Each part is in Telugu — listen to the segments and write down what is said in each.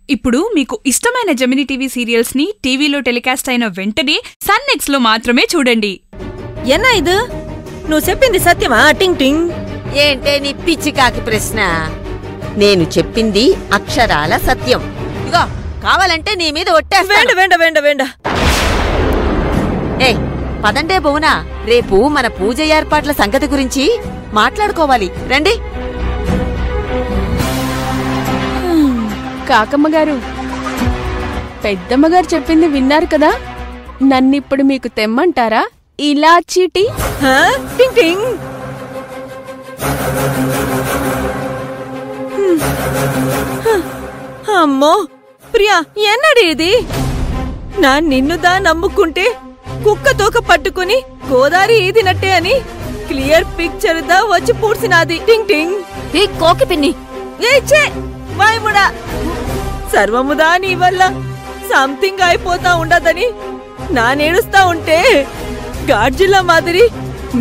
ఇప్పుడు మీకు ఇష్టమైన జెమినీ టీవీ సీరియల్స్ ని టీవీలో టెలికాస్ట్ అయిన వెంటనే సన్ నెక్స్ట్ లో మాత్రమే చూడండి. ఎన్నా ఇది నువ్వు చెప్పింది సత్యమా? టింగ్ టింగ్ ఏంటే నీ పిచ్చికాకి ప్రశ్న? నేను చెప్పింది అక్షరాల సత్యం. ఇగో కావాలంటే నీ మీద ఒట్టేస్తాను. వేండ వేండ వేండ. ఏ పదండే బోనా, రేపు మన పూజ ఏర్పాట్ల సంగతి గురించి మాట్లాడుకోవాలి. రండి. కాకమ్మగారు, పెద్దమ్మగారు చెప్పింది విన్నారు కదా. నన్నిప్పుడు మీకు తెమ్మంటారా ఇలాచీ టీ? టింగ్ టింగ్. అమ్మో ప్రియా, ఎన్నడి ఇది? నా నిన్నుదా నమ్ముకుంటే కుక్క తోక పట్టుకుని గోదారి ఈదినట్టే అని క్లియర్ పిక్చర్ దా వచ్చి పూడ్చినాది. టింగ్ టింగ్. ఏ కోకి పిన్ని, ఏ చే వాయముడా, సర్వముదా నీ వల్ల సంథింగ్ అయిపోతా ఉండదని నానేడుస్తా ఉంటే గాడ్జిల్లా మాదిరి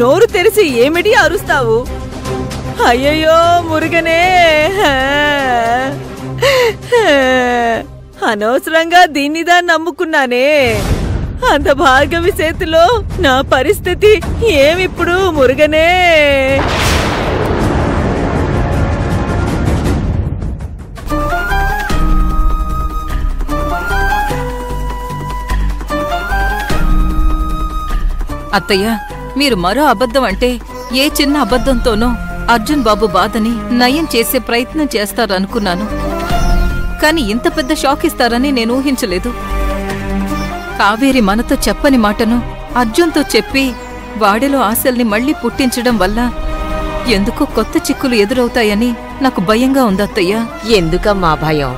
నోరు తెరిచి ఏమిటి అరుస్తావు? అయ్యయ్యో మురుగనే, అనవసరంగా దీన్నిదా నమ్ముకున్నానే. అంత భార్గవి చేతిలో నా పరిస్థితి ఏమిప్పుడు మురుగనే? అత్తయ్య, మీరు మరో అబద్ధం అంటే ఏ చిన్న అబద్ధంతోనో అర్జున్ బాబు బాధని నయం చేసే ప్రయత్నం చేస్తారనుకున్నాను. కాని ఇంత పెద్ద షాక్ ఇస్తారని నేను ఊహించలేదు. కావేరి మనతో చెప్పని మాటను అర్జున్తో చెప్పి వాడిలో ఆశల్ని మళ్లీ పుట్టించడం వల్ల ఎందుకో కొత్త చిక్కులు ఎదురవుతాయని నాకు భయంగా ఉందత్తయ్య. ఎందుకమ్మా భయం?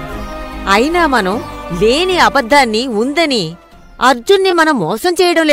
అయినా మనం లేని అబద్ధాన్ని ఉందని అర్జున్ని మనం మోసం చేయడం